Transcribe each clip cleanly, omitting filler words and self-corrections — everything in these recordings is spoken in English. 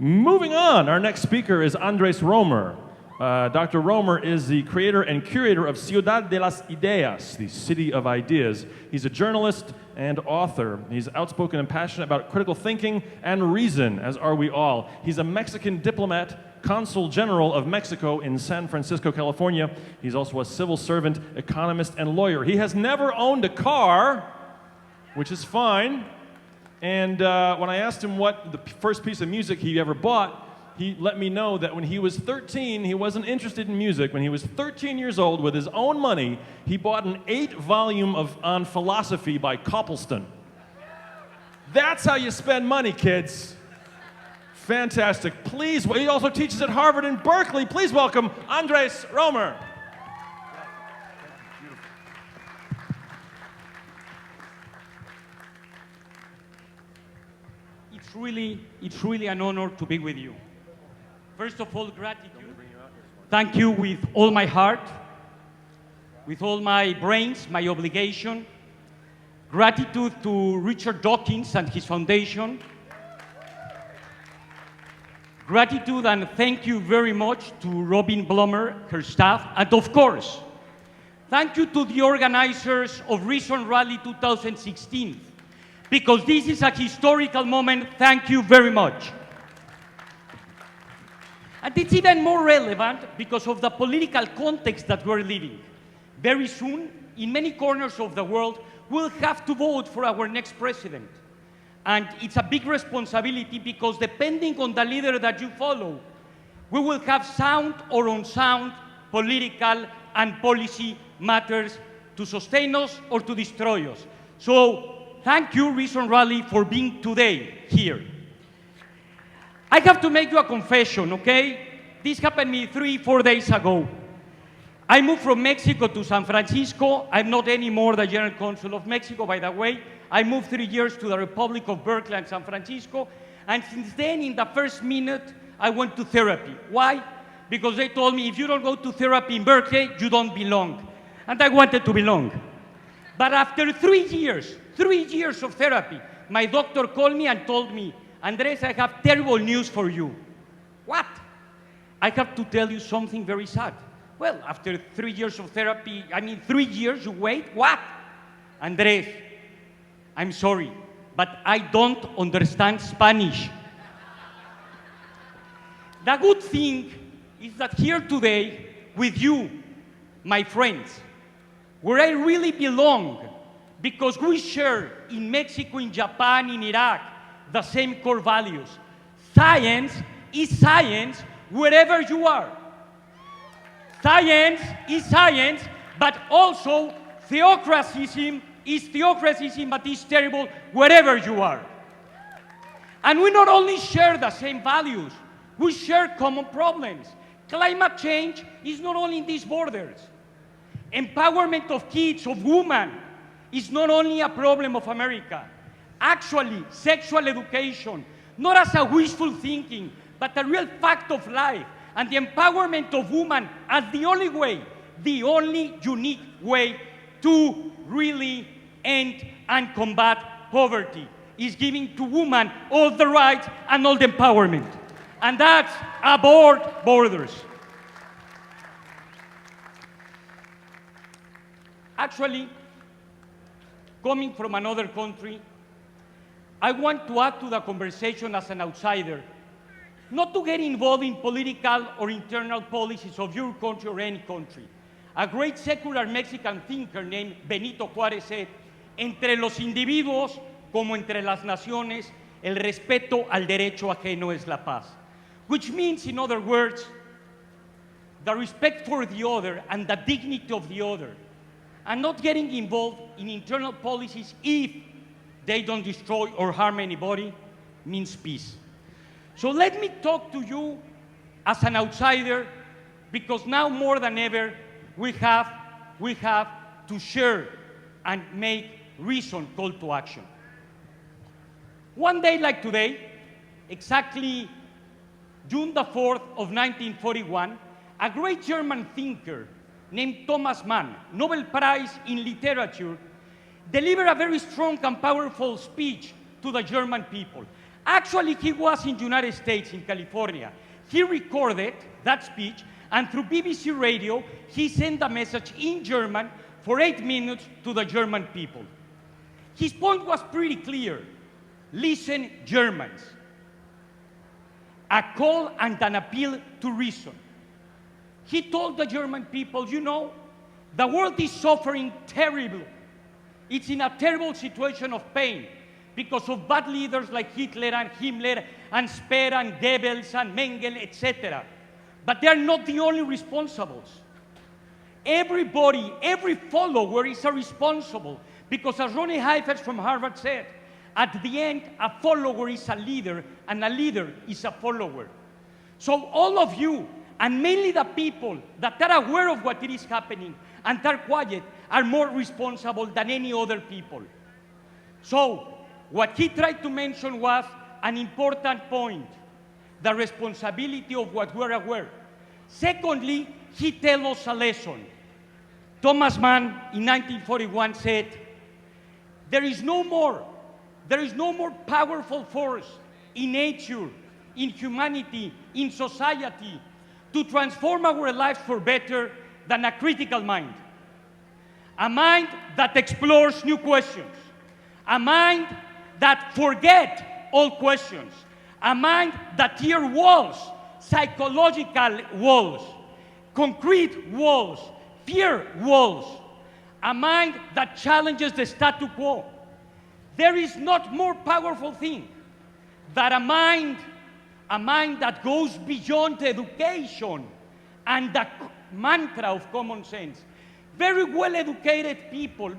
Moving on, our next speaker is Andrés Roemer. Dr. Roemer is the creator and curator of Ciudad de las Ideas, the City of Ideas. He's a journalist and author. He's outspoken and passionate about critical thinking and reason, as are we all. He's a Mexican diplomat, Consul General of Mexico in San Francisco, California. He's also a civil servant, economist, and lawyer. He has never owned a car, which is fine. And when I asked him what the first piece of music he ever bought, he let me know that when he was 13, he wasn't interested in music. When he was 13 years old, with his own money, he bought an 8-volume on philosophy by Copleston. That's how you spend money, kids. Fantastic. Please, he also teaches at Harvard and Berkeley. Please welcome Andrés Roemer. It's really an honor to be with you. First of all, gratitude. Thank you with all my heart, with all my brains, my obligation. Gratitude to Richard Dawkins and his foundation. Gratitude and thank you very much to Robin Blummer, her staff, and of course, thank you to the organizers of Reason Rally 2016, because this is a historical moment. Thank you very much. And it's even more relevant because of the political context that we're living. Very soon, in many corners of the world, we'll have to vote for our next president. And it's a big responsibility because depending on the leader that you follow, we will have sound or unsound political and policy matters to sustain us or to destroy us. So thank you, Reason Rally, for being today here. I have to make you a confession, okay? This happened to me 3-4 days ago. I moved from Mexico to San Francisco. I'm not anymore the General Consul of Mexico, by the way. I moved 3 years to the Republic of Berkeley and San Francisco. And since then, in the first minute, I went to therapy. Why? Because they told me, if you don't go to therapy in Berkeley, you don't belong. And I wanted to belong. But after 3 years of therapy, my doctor called me and told me, Andrés, I have terrible news for you. What? I have to tell you something very sad. Well, after 3 years of therapy, 3 years you wait? What? Andrés, I'm sorry, but I don't understand Spanish. The good thing is that here today, with you, my friends, where I really belong, because we share in Mexico, in Japan, in Iraq, the same core values. Science is science wherever you are. Science is science, but also theocracy is theocracy, but is terrible wherever you are. And we not only share the same values, we share common problems. Climate change is not only in these borders. Empowerment of kids, of women, is not only a problem of America. Actually, sexual education, not as a wishful thinking, but a real fact of life, and the empowerment of women as the only way, the only unique way to really end and combat poverty is giving to women all the rights and all the empowerment. And that's abort borders. Actually, coming from another country, I want to add to the conversation as an outsider, not to get involved in political or internal policies of your country or any country. A great secular Mexican thinker named Benito Juárez said, entre los individuos como entre las naciones, el respeto al derecho ajeno es la paz. Which means, in other words, the respect for the other and the dignity of the other, and not getting involved in internal policies if they don't destroy or harm anybody, means peace. So let me talk to you as an outsider, because now more than ever, we have to share and make reason call to action. One day like today, exactly June the 4th of 1941, a great German thinker named Thomas Mann, Nobel Prize in Literature, delivered a very strong and powerful speech to the German people. Actually, he was in the United States, in California. He recorded that speech, and through BBC radio, he sent a message in German for 8 minutes to the German people. His point was pretty clear. Listen, Germans. A call and an appeal to reason. He told the German people, you know, the world is suffering terribly. It's in a terrible situation of pain because of bad leaders like Hitler and Himmler and Speer and Goebbels and Mengele, etc. But they're not the only responsibles. Everybody, every follower is a responsible because as Ronnie Heifetz from Harvard said, at the end, a follower is a leader and a leader is a follower. So all of you, and mainly the people that are aware of what is happening and are quiet, are more responsible than any other people. So what he tried to mention was an important point, the responsibility of what we're aware. Secondly, he tells us a lesson. Thomas Mann in 1941 said, there is no more powerful force in nature, in humanity, in society to transform our lives for better than a critical mind. A mind that explores new questions. A mind that forgets old questions. A mind that tears walls, psychological walls, concrete walls, fear walls. A mind that challenges the status quo. There is not more powerful thing than a mind that goes beyond education and the mantra of common sense. Very well-educated people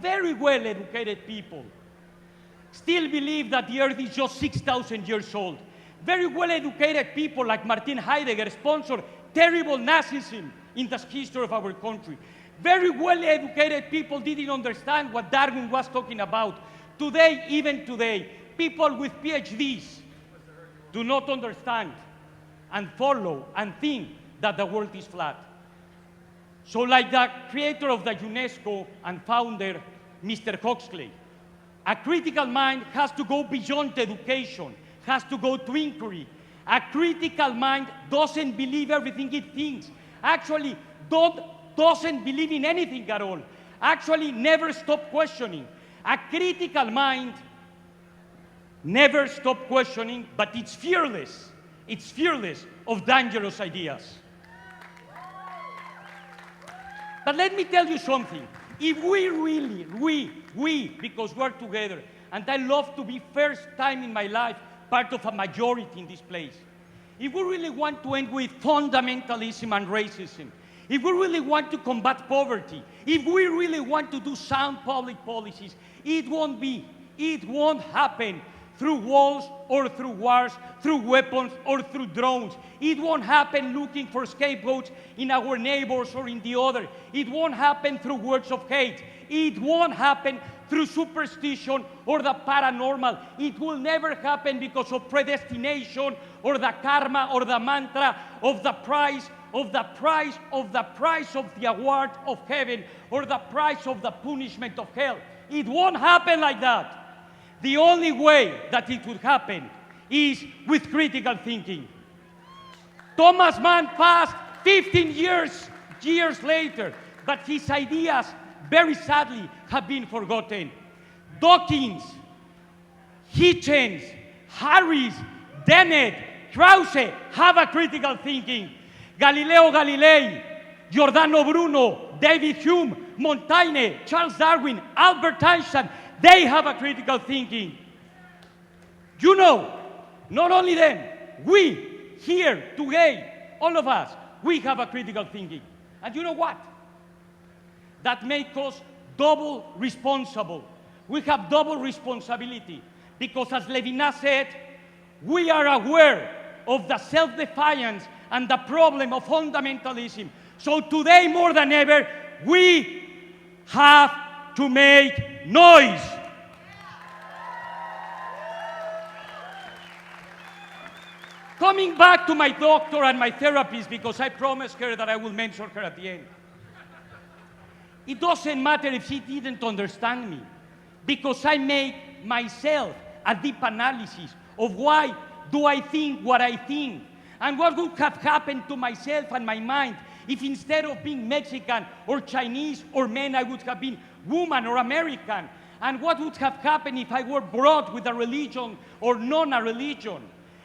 still believe that the earth is just 6,000 years old. Very well-educated people like Martin Heidegger sponsored terrible Nazism in the history of our country. Very well-educated people didn't understand what Darwin was talking about. Today, even today, people with PhDs do not understand and follow and think that the world is flat. So like the creator of the UNESCO and founder, Mr. Huxley, a critical mind has to go beyond education, has to go to inquiry. A critical mind doesn't believe everything it thinks. Actually, doesn't believe in anything at all. Actually, never stop questioning. A critical mind never stops questioning, but it's fearless. It's fearless of dangerous ideas. But let me tell you something. If we really, we, because we're together, and I love to be first time in my life part of a majority in this place, if we really want to end with fundamentalism and racism, if we really want to combat poverty, if we really want to do sound public policies, it won't happen through walls or through wars, through weapons or through drones. It won't happen looking for scapegoats in our neighbors or in the other. It won't happen through words of hate. It won't happen through superstition or the paranormal. It will never happen because of predestination or the karma or the mantra of the price of the award of heaven or the price of the punishment of hell. It won't happen like that. The only way that it would happen is with critical thinking. Thomas Mann passed 15 years later, but his ideas, very sadly, have been forgotten. Dawkins, Hitchens, Harris, Dennett, Krause have a critical thinking. Galileo Galilei, Giordano Bruno, David Hume, Montaigne, Charles Darwin, Albert Einstein, they have a critical thinking. You know, not only them, we here today, all of us, we have a critical thinking. And you know what? That makes us double responsible. We have double responsibility because as Levinas said, we are aware of the self-defiance and the problem of fundamentalism. So today more than ever, we have to make noise. Coming back to my doctor and my therapist, because I promised her that I will mention her at the end. It doesn't matter if she didn't understand me, because I made myself a deep analysis of why do I think what I think, and what would have happened to myself and my mind if instead of being Mexican or Chinese or men, I would have been woman or American, and what would have happened if I were brought with a religion or non a religion.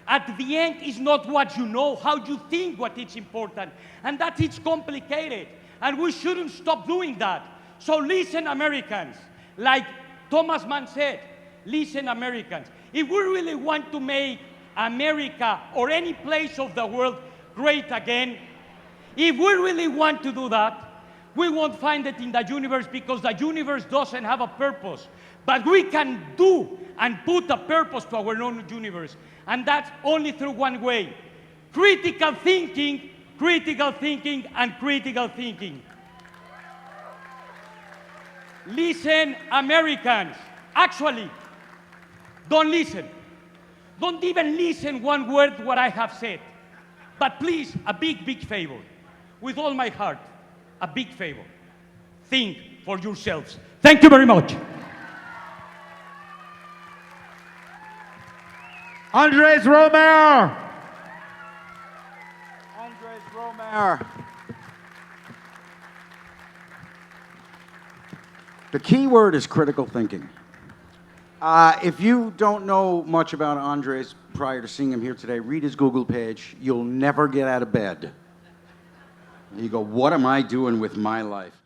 At the end, it's not what you know, how you think what is important, and that it's complicated, and we shouldn't stop doing that. So listen, Americans, like Thomas Mann said, listen, Americans, if we really want to make America or any place of the world great again, if we really want to do that, we won't find it in the universe because the universe doesn't have a purpose. But we can do and put a purpose to our own universe. And that's only through one way. Critical thinking, and critical thinking. Listen, Americans. Actually, don't listen. Don't even listen one word what I have said. But please, a big, big favor. With all my heart, a big favor. Think for yourselves. Thank you very much. Andrés Roemer! Andrés Roemer. The key word is critical thinking. If you don't know much about Andrés prior to seeing him here today, read his Google page. You'll never get out of bed. You go, what am I doing with my life?